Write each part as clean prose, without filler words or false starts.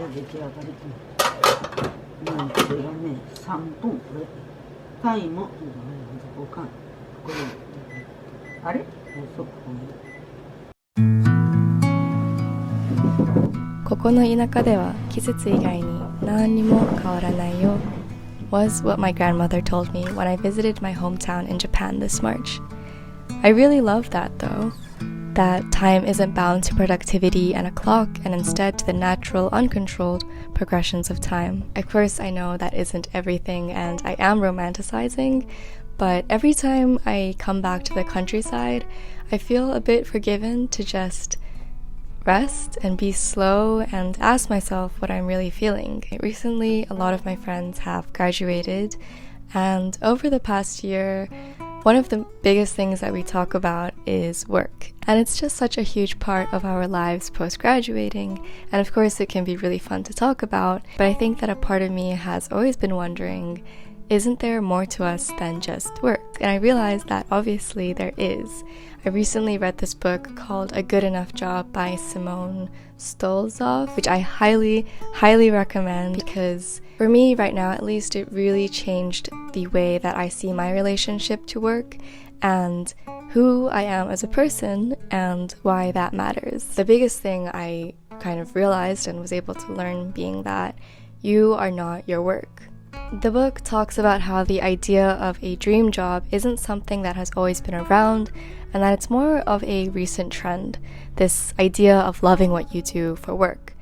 出来上がり。これがね、3分これ。タイも、ここか。これ。あれ？そう。ここの田舎では季節以外に何にも変わらないよ was what my grandmother told me when I visited my hometown in Japan this March. I really love that though, that time isn't bound to productivity and a clock and instead to the natural, uncontrolled progressions of time. Of course, I know that isn't everything and I am romanticizing, but every time I come back to the countryside, I feel a bit forgiven to just rest and be slow and ask myself what I'm really feeling. Recently, a lot of my friends have graduated, and over the past year, one of the biggest things that we talk about is work. And it's just such a huge part of our lives post-graduating, and of course it can be really fun to talk about, but I think that a part of me has always been wondering, isn't there more to us than just work? And I realized that obviously there is. I recently read this book called A Good Enough Job by Simone Stolzoff, which I highly, highly recommend because for me right now at least it really changed the way that I see my relationship to work and who I am as a person and why that matters. The biggest thing I kind of realized and was able to learn being that you are not your work. The book talks about how the idea of a dream job isn't something that has always been around, and that it's more of a recent trend, this idea of loving what you do for work.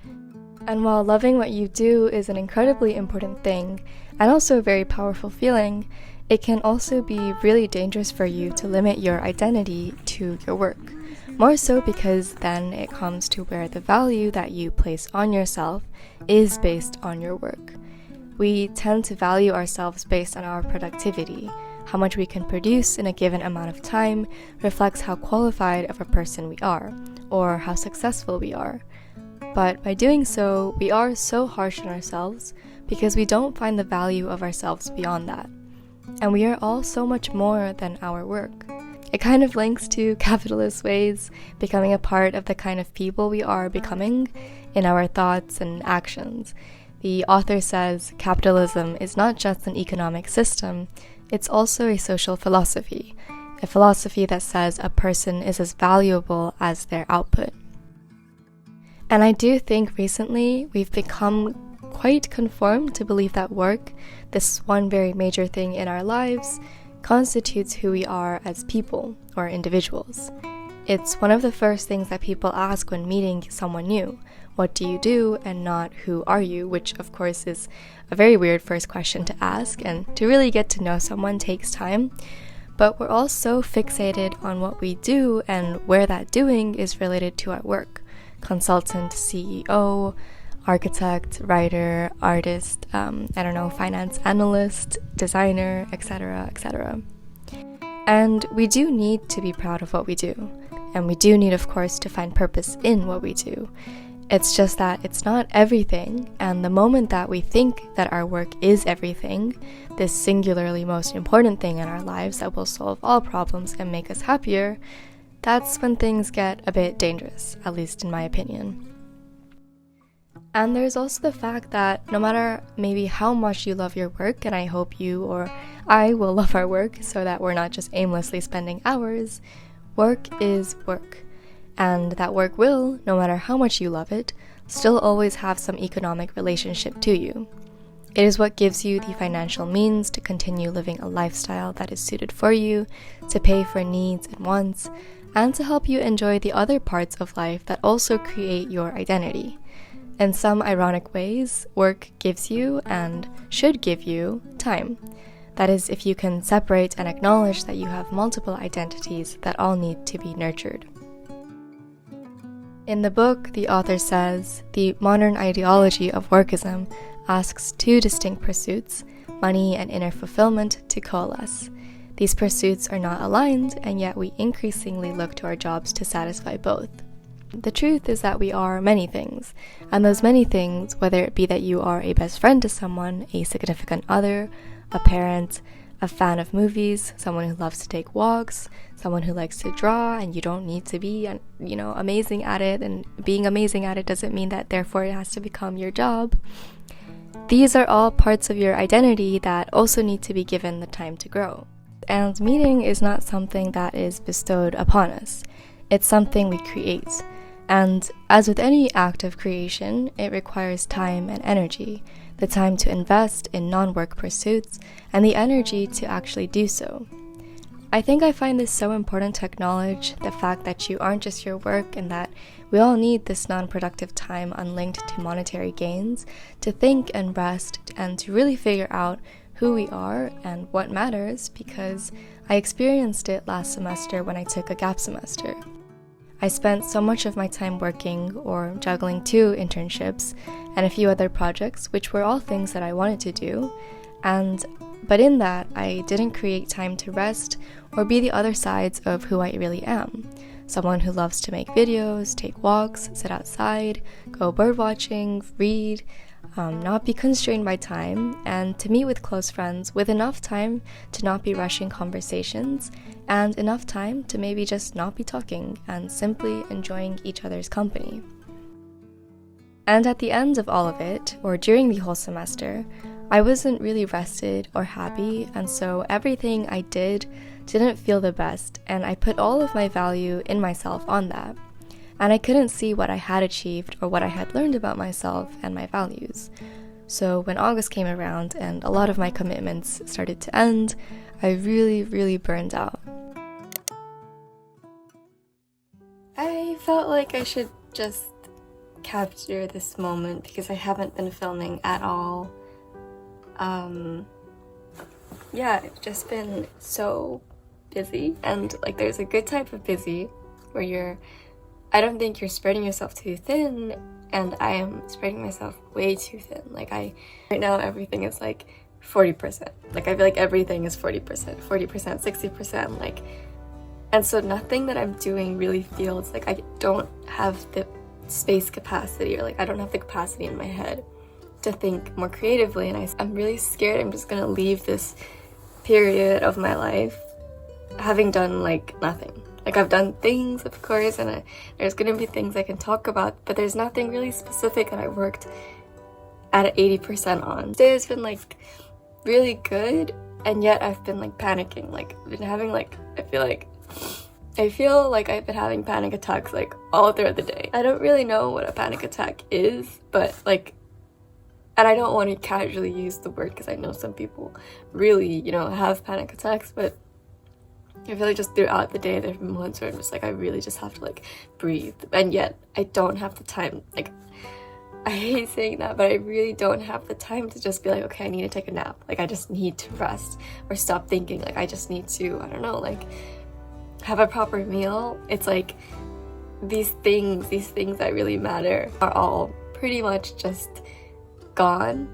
And while loving what you do is an incredibly important thing, and also a very powerful feeling, it can also be really dangerous for you to limit your identity to your work. More so because then it comes to where the value that you place on yourself is based on your work. We tend to value ourselves based on our productivity. How much we can produce in a given amount of time reflects how qualified of a person we are, or how successful we are. But by doing so, we are so harsh on ourselves because we don't find the value of ourselves beyond that. And we are all so much more than our work. It kind of links to capitalist ways, becoming a part of the kind of people we are becoming in our thoughts and actions. The author says capitalism is not just an economic system, it's also a social philosophy, a philosophy that says a person is as valuable as their output. And I do think recently we've become quite conformed to believe that work, this one very major thing in our lives, constitutes who we are as people or individuals. It's one of the first things that people ask when meeting someone new. What do you do, and not who are you, which of course is a very weird first question to ask, and to really get to know someone takes time. But we're all so fixated on what we do and where that doing is related to our work. Consultant, CEO, architect, writer, artist, finance analyst, designer, etc., etc. And we do need to be proud of what we do. And we do need, of course, to find purpose in what we do. It's just that it's not everything, and the moment that we think that our work is everything, this singularly most important thing in our lives that will solve all problems and make us happier, that's when things get a bit dangerous, at least in my opinion. And there's also the fact that no matter maybe how much you love your work, and I hope you or I will love our work so that we're not just aimlessly spending hours, work is work. And that work will, no matter how much you love it, still always have some economic relationship to you. It is what gives you the financial means to continue living a lifestyle that is suited for you, to pay for needs and wants, and to help you enjoy the other parts of life that also create your identity. In some ironic ways, work gives you, and should give you, time. That is, if you can separate and acknowledge that you have multiple identities that all need to be nurtured. In the book, the author says, the modern ideology of workism asks two distinct pursuits, money and inner fulfillment, to coalesce. These pursuits are not aligned, and yet we increasingly look to our jobs to satisfy both. The truth is that we are many things, and those many things, whether it be that you are a best friend to someone, a significant other, a parent, a fan of movies, someone who loves to take walks, someone who likes to draw, and you don't need to be, amazing at it, and being amazing at it doesn't mean that therefore it has to become your job. These are all parts of your identity that also need to be given the time to grow. And meaning is not something that is bestowed upon us. It's something we create. And as with any act of creation, it requires time and energy, the time to invest in non-work pursuits, and the energy to actually do so. I think I find this so important to acknowledge the fact that you aren't just your work, and that we all need this non-productive time unlinked to monetary gains to think and rest and to really figure out who we are and what matters, because I experienced it last semester when I took a gap semester. I spent so much of my time working or juggling 2 internships and a few other projects, which were all things that I wanted to do, but in that, I didn't create time to rest or be the other sides of who I really am. Someone who loves to make videos, take walks, sit outside, go bird watching, read, not be constrained by time, and to meet with close friends with enough time to not be rushing conversations, and enough time to maybe just not be talking and simply enjoying each other's company. And at the end of all of it, or during the whole semester, I wasn't really rested or happy, and so everything I didn't feel the best, and I put all of my value in myself on that. And I couldn't see what I had achieved or what I had learned about myself and my values. So when August came around and a lot of my commitments started to end, I really, really burned out. I felt like I should just capture this moment because I haven't been filming at all. I've just been so busy, and there's a good type of busy where I don't think you're spreading yourself too thin, and I am spreading myself way too thin. Right now everything is 40%. I feel like everything is 40%, 60%, and so nothing that I'm doing really feels like I don't have the space capacity, or I don't have the capacity in my head to think more creatively, and I'm really scared I'm just gonna leave this period of my life having done nothing. I've done things, of course, and there's gonna be things I can talk about, but there's nothing really specific that I worked at 80% on. Today has been really good, and yet I've been panicking. I've been having I feel like I've been having panic attacks all throughout the day. I don't really know what a panic attack is, but and I don't want to casually use the word because I know some people really, have panic attacks, but I feel like just throughout the day there have been moments where I'm just I really just have to breathe, and yet I don't have the time. I hate saying that, but I really don't have the time to just be okay, I need to take a nap. I just need to rest or stop thinking. I just need to, I don't know, have a proper meal. It's these things that really matter are all pretty much just gone.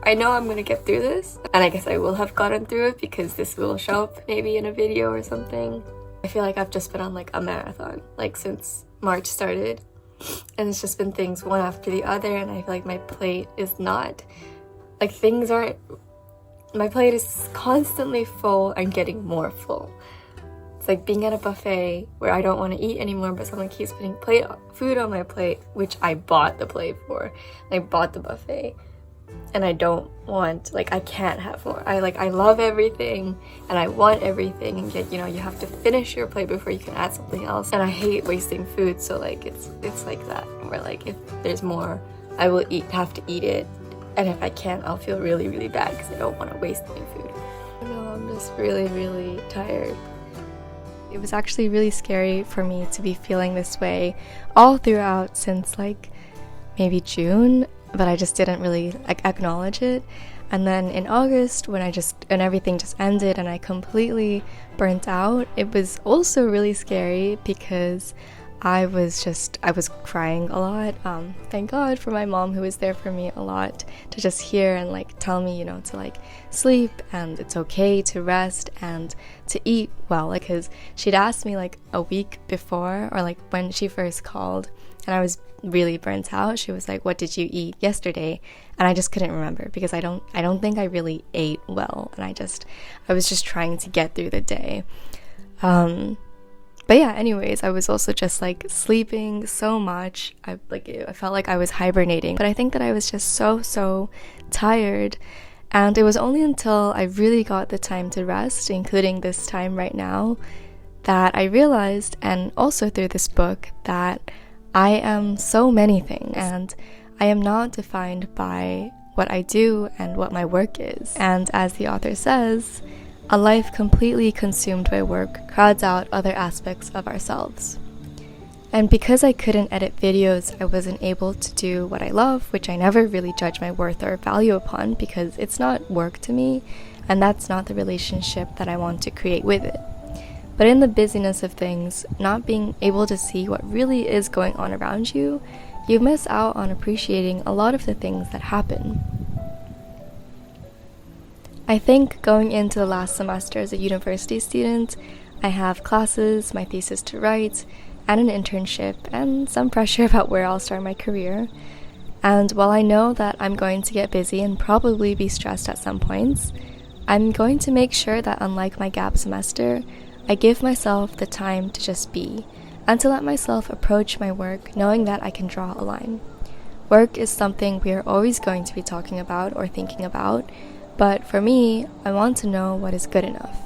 I know I'm gonna get through this, and I guess I will have gotten through it because this will show up maybe in a video or something. I feel like I've just been on a marathon since March started, and it's just been things one after the other, and I feel like my plate is not my plate is constantly full and getting more full. It's being at a buffet where I don't want to eat anymore, but someone keeps putting food on my plate, which I bought the plate for. I bought the buffet, and I don't want, I can't have more. I love everything, and I want everything, and yet, you have to finish your plate before you can add something else. And I hate wasting food, so it's like that, where if there's more, I will have to eat it, and if I can't, I'll feel really, really bad because I don't want to waste any food. I don't know, I'm just really, really tired. It was actually really scary for me to be feeling this way all throughout since maybe June, but I just didn't really acknowledge it. And then in August, when everything just ended and I completely burnt out, it was also really scary because I was crying a lot. Thank God for my mom, who was there for me a lot, to just hear and like tell me, to like sleep, and it's okay to rest and to eat well. Like, cause she'd asked me like a week before, or like when she first called and I was really burnt out, she was like, what did you eat yesterday? And I just couldn't remember, because I don't think I really ate well, and I was just trying to get through the day. But yeah, anyways, I was also just like sleeping so much. I felt like I was hibernating, but I think that I was just so tired. And it was only until I really got the time to rest, including this time right now, that I realized, and also through this book, that I am so many things, and I am not defined by what I do and what my work is. And as the author says, a life completely consumed by work crowds out other aspects of ourselves. And because I couldn't edit videos, I wasn't able to do what I love, which I never really judge my worth or value upon, because it's not work to me, and that's not the relationship that I want to create with it. But in the busyness of things, not being able to see what really is going on around you, you miss out on appreciating a lot of the things that happen. I think going into the last semester as a university student, I have classes, my thesis to write, and an internship, and some pressure about where I'll start my career. And while I know that I'm going to get busy and probably be stressed at some points, I'm going to make sure that, unlike my gap semester, I give myself the time to just be, and to let myself approach my work knowing that I can draw a line. Work is something we are always going to be talking about or thinking about, but for me, I want to know what is good enough.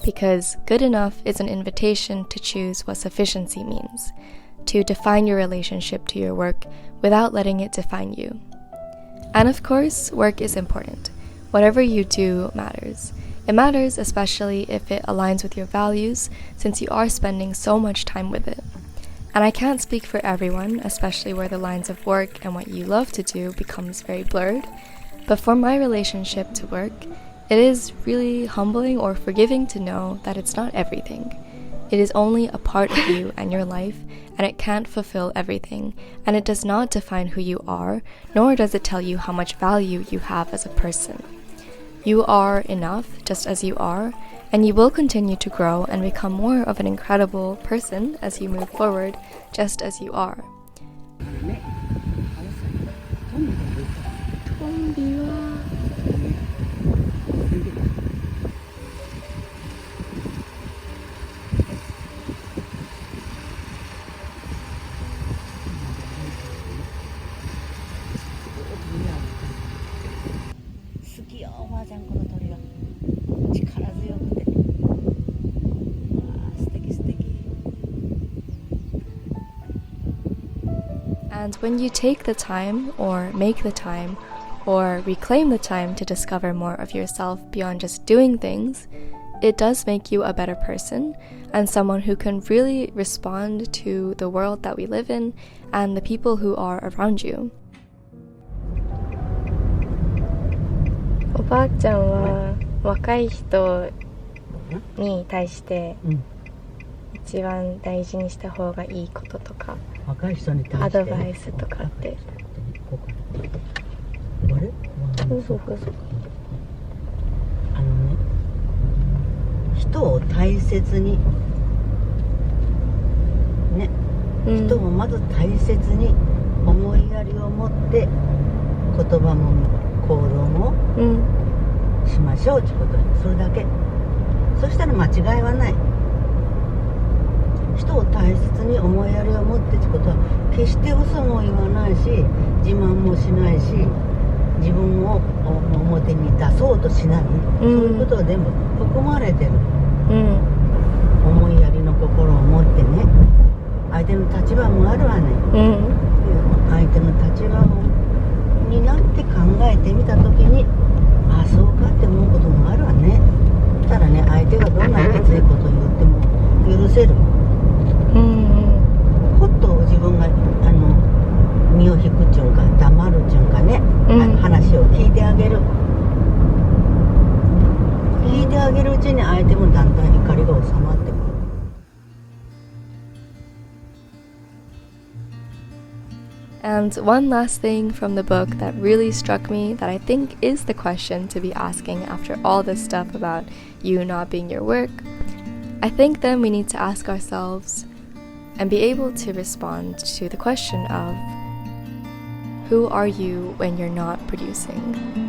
Because good enough is an invitation to choose what sufficiency means, to define your relationship to your work without letting it define you. And of course, work is important. Whatever you do matters. It matters especially if it aligns with your values, since you are spending so much time with it. And I can't speak for everyone, especially where the lines of work and what you love to do becomes very blurred. But for my relationship to work, it is really humbling or forgiving to know that it's not everything. It is only a part of you and your life, and it can't fulfill everything, and it does not define who you are, nor does it tell you how much value you have as a person. You are enough just as you are, and you will continue to grow and become more of an incredible person as you move forward, just as you are. And when you take the time, or make the time, or reclaim the time to discover more of yourself beyond just doing things, it does make you a better person, and someone who can really respond to the world that we live in and the people who are around you. おばあちゃんは若い人に対して一番大事にした方がいいこととか、若い人に対してアドバイスとかって。あれ？そうか。人を大切にね、人をまず大切に思いやりを持って言葉も行動もしましょうってことに、それだけ。そしたら間違いはない。人を大切に思いやりを持ってってことは決して嘘も言わないし、自慢もしないし、自分を表に出そうとしない、そういうことは全部含まれてる、思いやりの心を持ってね、相手の立場もあるわね、相手の立場になって考えてみたときに、ああそうかって思うこともあるわね。ただね、相手がどんなきついことを言っても許せる。ほっと自分が身を引くっちゅうんか黙るっちゅうんかね、話を聞いてあげるうちに相手もだんだん怒りが収まってくる。And one last thing from the book that really struck me that I think is the question to be asking after all this stuff about you not being your work, I think then we need to ask ourselves and be able to respond to the question of who are you when you're not producing?